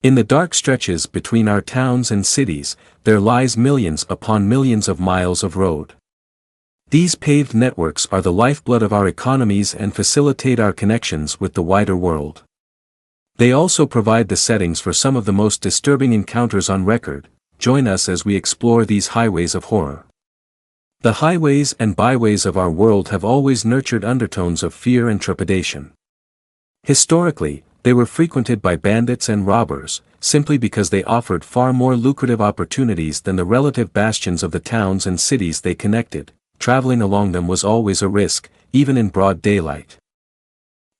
In the dark stretches between our towns and cities, there lies millions upon millions of miles of road. These paved networks are the lifeblood of our economies and facilitate our connections with the wider world. They also provide the settings for some of the most disturbing encounters on record. Join us as we explore these highways of horror. The highways and byways of our world have always nurtured undertones of fear and trepidation. Historically, they were frequented by bandits and robbers, simply because they offered far more lucrative opportunities than the relative bastions of the towns and cities they connected. Traveling along them was always a risk, even in broad daylight.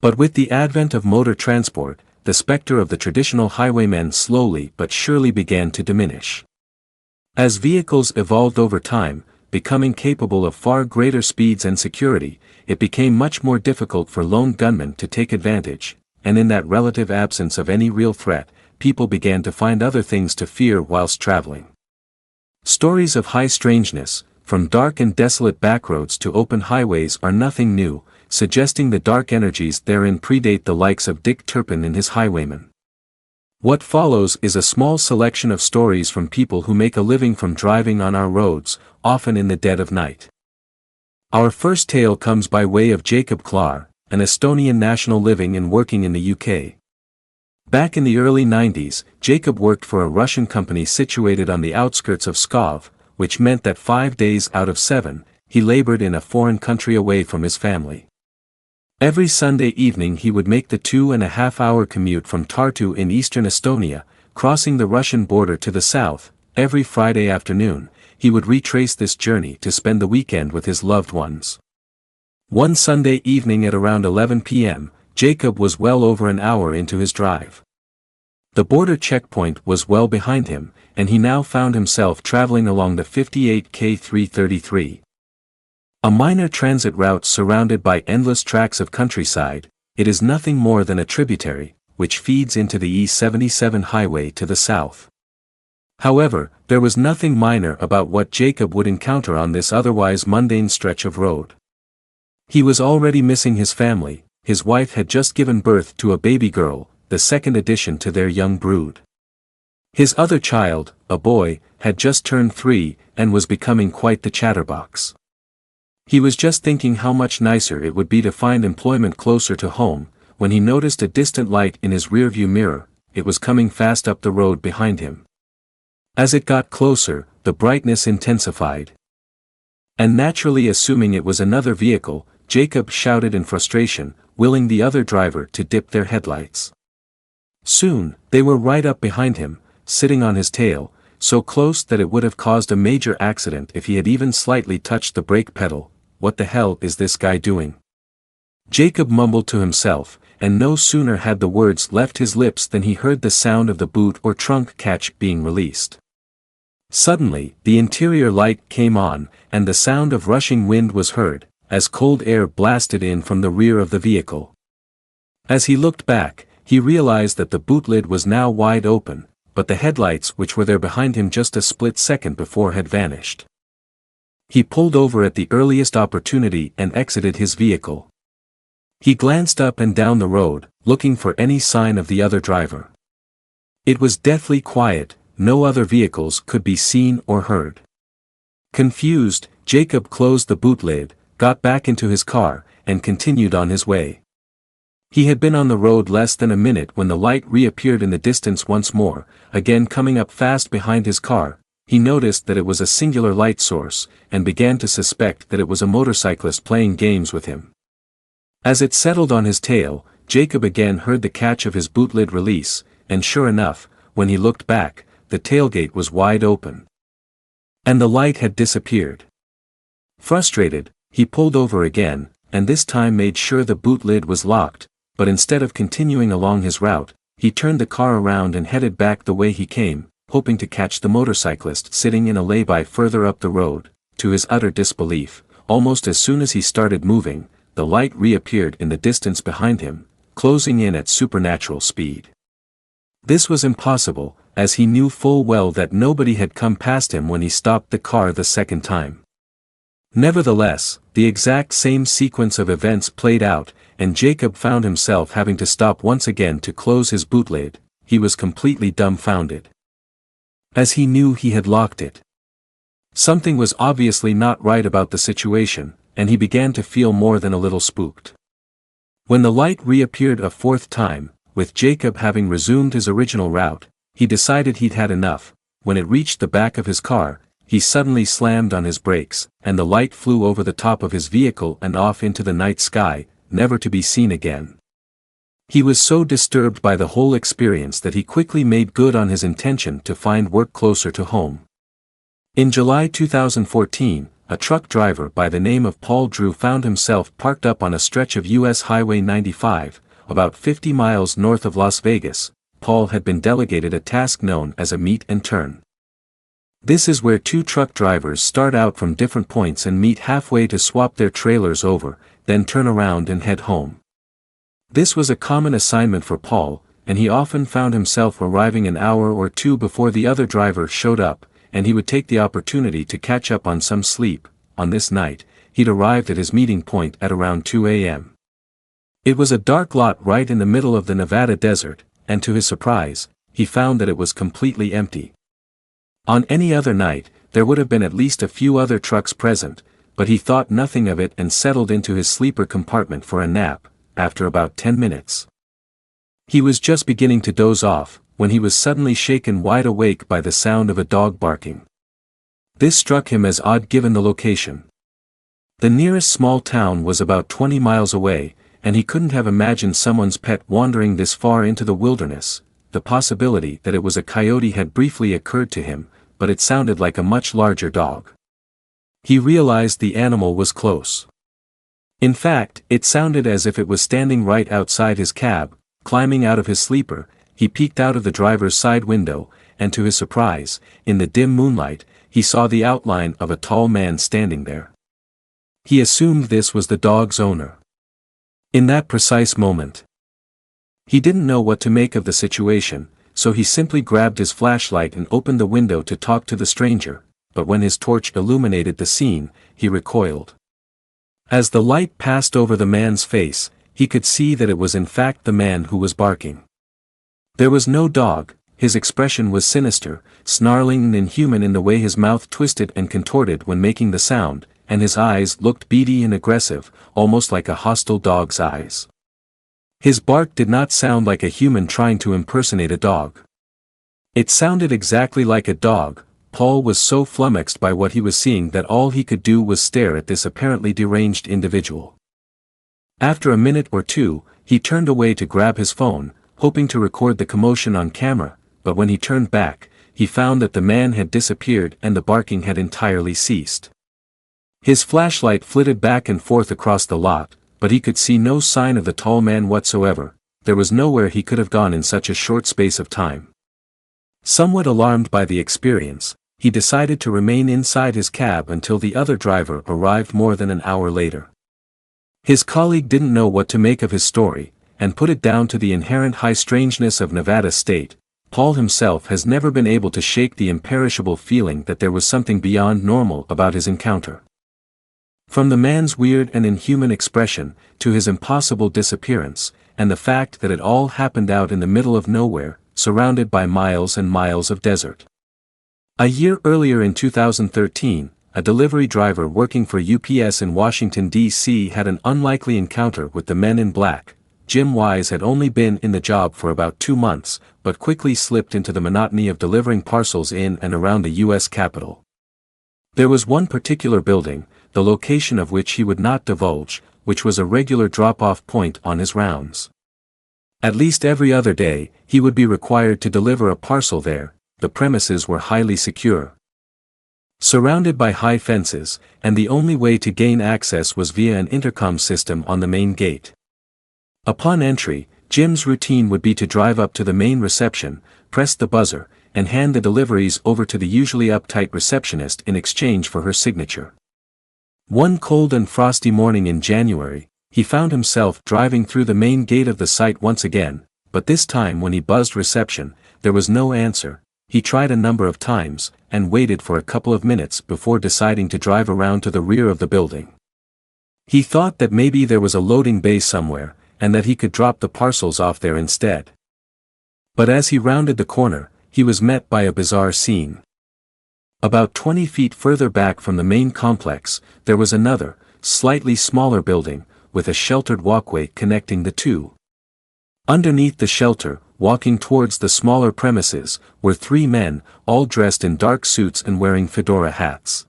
But with the advent of motor transport, the specter of the traditional highwaymen slowly but surely began to diminish. As vehicles evolved over time, becoming capable of far greater speeds and security, it became much more difficult for lone gunmen to take advantage, and in that relative absence of any real threat, people began to find other things to fear whilst traveling. Stories of high strangeness, from dark and desolate backroads to open highways, are nothing new, suggesting the dark energies therein predate the likes of Dick Turpin and his highwaymen. What follows is a small selection of stories from people who make a living from driving on our roads, often in the dead of night. Our first tale comes by way of Jacob Klar, an Estonian national living and working in the UK. Back in the early 90s, Jacob worked for a Russian company situated on the outskirts of Pskov, which meant that 5 days out of 7, he labored in a foreign country away from his family. Every Sunday evening he would make the 2.5-hour commute from Tartu in eastern Estonia, crossing the Russian border to the south. Every Friday afternoon, he would retrace this journey to spend the weekend with his loved ones. One Sunday evening at around 11 p.m., Jacob was well over an hour into his drive. The border checkpoint was well behind him, and he now found himself traveling along the 58K 333. A minor transit route surrounded by endless tracts of countryside, it is nothing more than a tributary, which feeds into the E77 highway to the south. However, there was nothing minor about what Jacob would encounter on this otherwise mundane stretch of road. He was already missing his family. His wife had just given birth to a baby girl, the second addition to their young brood. His other child, a boy, had just turned 3, and was becoming quite the chatterbox. He was just thinking how much nicer it would be to find employment closer to home, when he noticed a distant light in his rearview mirror. It was coming fast up the road behind him. As it got closer, the brightness intensified. And naturally assuming it was another vehicle, Jacob shouted in frustration, willing the other driver to dip their headlights. Soon, they were right up behind him, sitting on his tail, so close that it would have caused a major accident if he had even slightly touched the brake pedal. What the hell is this guy doing? Jacob mumbled to himself, and no sooner had the words left his lips than he heard the sound of the boot or trunk catch being released. Suddenly, the interior light came on, and the sound of rushing wind was heard, as cold air blasted in from the rear of the vehicle. As he looked back, he realized that the boot lid was now wide open, but the headlights which were there behind him just a split second before had vanished. He pulled over at the earliest opportunity and exited his vehicle. He glanced up and down the road, looking for any sign of the other driver. It was deathly quiet, no other vehicles could be seen or heard. Confused, Jacob closed the boot lid, got back into his car, and continued on his way. He had been on the road less than a minute when the light reappeared in the distance once more, again coming up fast behind his car. He noticed that it was a singular light source, and began to suspect that it was a motorcyclist playing games with him. As it settled on his tail, Jacob again heard the catch of his boot lid release, and sure enough, when he looked back, the tailgate was wide open. And the light had disappeared. Frustrated, he pulled over again, and this time made sure the boot lid was locked, but instead of continuing along his route, he turned the car around and headed back the way he came, hoping to catch the motorcyclist sitting in a lay-by further up the road. To his utter disbelief, almost as soon as he started moving, the light reappeared in the distance behind him, closing in at supernatural speed. This was impossible, as he knew full well that nobody had come past him when he stopped the car the second time. Nevertheless, the exact same sequence of events played out, and Jacob found himself having to stop once again to close his boot lid. he was completely dumbfounded. As he knew he had locked it. Something was obviously not right about the situation, and he began to feel more than a little spooked. When the light reappeared a fourth time, with Jacob having resumed his original route, he decided he'd had enough. When it reached the back of his car, he suddenly slammed on his brakes, and the light flew over the top of his vehicle and off into the night sky, never to be seen again. He was so disturbed by the whole experience that he quickly made good on his intention to find work closer to home. In July 2014, a truck driver by the name of Paul Drew found himself parked up on a stretch of US Highway 95, about 50 miles north of Las Vegas. Paul had been delegated a task known as a meet and turn. This is where two truck drivers start out from different points and meet halfway to swap their trailers over, then turn around and head home. This was a common assignment for Paul, and he often found himself arriving an hour or two before the other driver showed up, and he would take the opportunity to catch up on some sleep. On this night, he'd arrived at his meeting point at around 2 a.m. It was a dark lot right in the middle of the Nevada desert, and to his surprise, he found that it was completely empty. On any other night, there would have been at least a few other trucks present, but he thought nothing of it and settled into his sleeper compartment for a nap, after about 10 minutes. He was just beginning to doze off, when he was suddenly shaken wide awake by the sound of a dog barking. This struck him as odd given the location. The nearest small town was about 20 miles away, and he couldn't have imagined someone's pet wandering this far into the wilderness. The possibility that it was a coyote had briefly occurred to him, but it sounded like a much larger dog. He realized the animal was close. In fact, it sounded as if it was standing right outside his cab. Climbing out of his sleeper, he peeked out of the driver's side window, and to his surprise, in the dim moonlight, he saw the outline of a tall man standing there. He assumed this was the dog's owner. In that precise moment, he didn't know what to make of the situation, so he simply grabbed his flashlight and opened the window to talk to the stranger, but when his torch illuminated the scene, he recoiled. As the light passed over the man's face, he could see that it was in fact the man who was barking. There was no dog, his expression was sinister, snarling and inhuman in the way his mouth twisted and contorted when making the sound, and his eyes looked beady and aggressive, almost like a hostile dog's eyes. His bark did not sound like a human trying to impersonate a dog. It sounded exactly like a dog. Paul was so flummoxed by what he was seeing that all he could do was stare at this apparently deranged individual. After a minute or two, he turned away to grab his phone, hoping to record the commotion on camera, but when he turned back, he found that the man had disappeared and the barking had entirely ceased. His flashlight flitted back and forth across the lot, but he could see no sign of the tall man whatsoever. There was nowhere he could have gone in such a short space of time. Somewhat alarmed by the experience, he decided to remain inside his cab until the other driver arrived more than an hour later. His colleague didn't know what to make of his story, and put it down to the inherent high strangeness of Nevada state. Paul himself has never been able to shake the imperishable feeling that there was something beyond normal about his encounter. From the man's weird and inhuman expression, to his impossible disappearance, and the fact that it all happened out in the middle of nowhere, surrounded by miles and miles of desert. A year earlier in 2013, a delivery driver working for UPS in Washington, D.C. had an unlikely encounter with the men in black. Jim Wise had only been in the job for about 2 months, but quickly slipped into the monotony of delivering parcels in and around the U.S. Capitol. There was one particular building, the location of which he would not divulge, which was a regular drop-off point on his rounds. At least every other day, he would be required to deliver a parcel there. The premises were highly secure, surrounded by high fences, and the only way to gain access was via an intercom system on the main gate. Upon entry, Jim's routine would be to drive up to the main reception, press the buzzer, and hand the deliveries over to the usually uptight receptionist in exchange for her signature. One cold and frosty morning in January, he found himself driving through the main gate of the site once again, but this time when he buzzed reception, there was no answer. He tried a number of times, and waited for a couple of minutes before deciding to drive around to the rear of the building. He thought that maybe there was a loading bay somewhere, and that he could drop the parcels off there instead. But as he rounded the corner, he was met by a bizarre scene. About 20 feet further back from the main complex, there was another, slightly smaller building, with a sheltered walkway connecting the two. Underneath the shelter, walking towards the smaller premises, were three men, all dressed in dark suits and wearing fedora hats.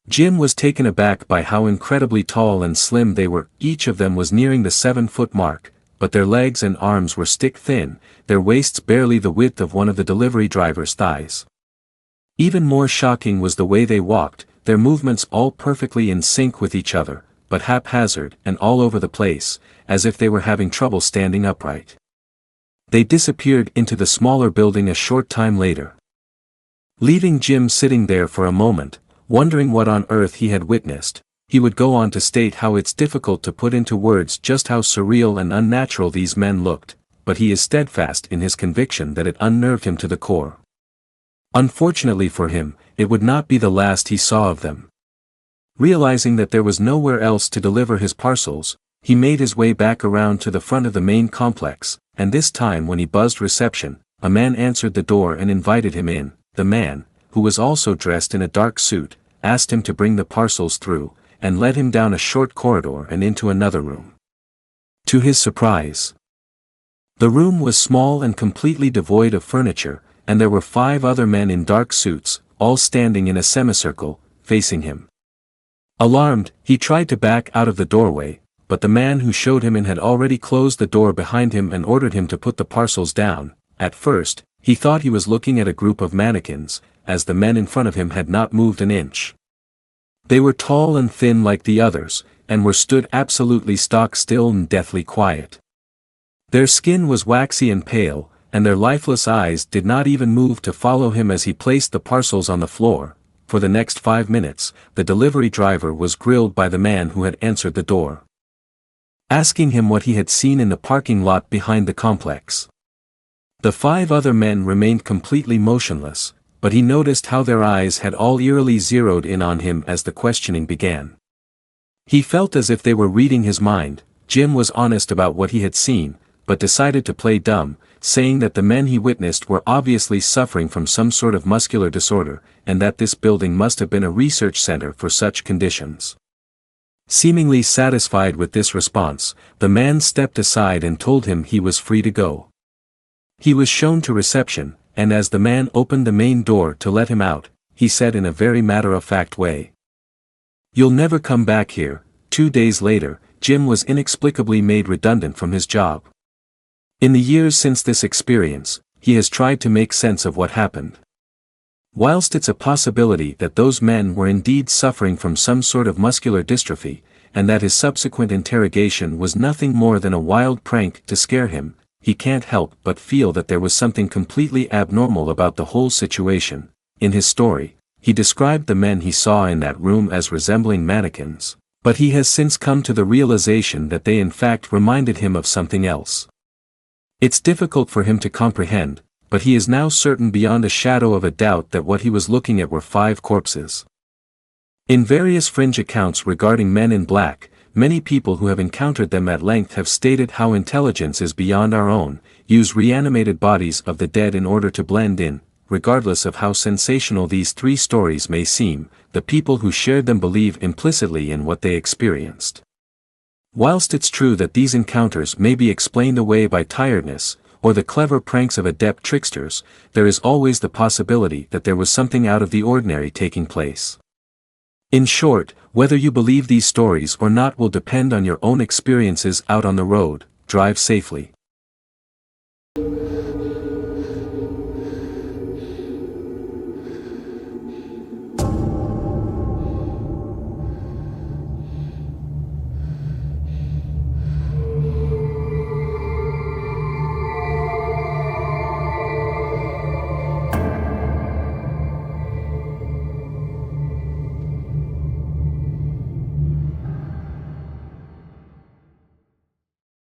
Jim was taken aback by how incredibly tall and slim they were. Each of them was nearing the 7-foot mark, but their legs and arms were stick-thin, their waists barely the width of one of the delivery driver's thighs. Even more shocking was the way they walked, their movements all perfectly in sync with each other, but haphazard and all over the place, as if they were having trouble standing upright. They disappeared into the smaller building a short time later. Leaving Jim sitting there for a moment, wondering what on earth he had witnessed, he would go on to state how it's difficult to put into words just how surreal and unnatural these men looked, but he is steadfast in his conviction that it unnerved him to the core. Unfortunately for him, it would not be the last he saw of them. Realizing that there was nowhere else to deliver his parcels, he made his way back around to the front of the main complex, and this time when he buzzed reception, a man answered the door and invited him in. The man, who was also dressed in a dark suit, asked him to bring the parcels through, and led him down a short corridor and into another room. To his surprise, the room was small and completely devoid of furniture, and there were 5 other men in dark suits, all standing in a semicircle, facing him. Alarmed, he tried to back out of the doorway, but the man who showed him in had already closed the door behind him and ordered him to put the parcels down. At first, he thought he was looking at a group of mannequins, as the men in front of him had not moved an inch. They were tall and thin like the others, and were stood absolutely stock-still and deathly quiet. Their skin was waxy and pale, and their lifeless eyes did not even move to follow him as he placed the parcels on the floor. For the next 5 minutes, the delivery driver was grilled by the man who had answered the door, asking him what he had seen in the parking lot behind the complex. The 5 other men remained completely motionless, but he noticed how their eyes had all eerily zeroed in on him as the questioning began. He felt as if they were reading his mind. Jim was honest about what he had seen, but decided to play dumb, saying that the men he witnessed were obviously suffering from some sort of muscular disorder, and that this building must have been a research center for such conditions. Seemingly satisfied with this response, the man stepped aside and told him he was free to go. He was shown to reception, and as the man opened the main door to let him out, he said in a very matter-of-fact way, "You'll never come back here." 2 days later, Jim was inexplicably made redundant from his job. In the years since this experience, he has tried to make sense of what happened. Whilst it's a possibility that those men were indeed suffering from some sort of muscular dystrophy, and that his subsequent interrogation was nothing more than a wild prank to scare him, he can't help but feel that there was something completely abnormal about the whole situation. In his story, he described the men he saw in that room as resembling mannequins, but he has since come to the realization that they in fact reminded him of something else. It's difficult for him to comprehend, but he is now certain beyond a shadow of a doubt that what he was looking at were 5 corpses. In various fringe accounts regarding men in black, many people who have encountered them at length have stated how intelligence is beyond our own, use reanimated bodies of the dead in order to blend in. Regardless of how sensational these 3 stories may seem, the people who shared them believe implicitly in what they experienced. Whilst it's true that these encounters may be explained away by tiredness, or the clever pranks of adept tricksters, there is always the possibility that there was something out of the ordinary taking place. In short, whether you believe these stories or not will depend on your own experiences out on the road. Drive safely.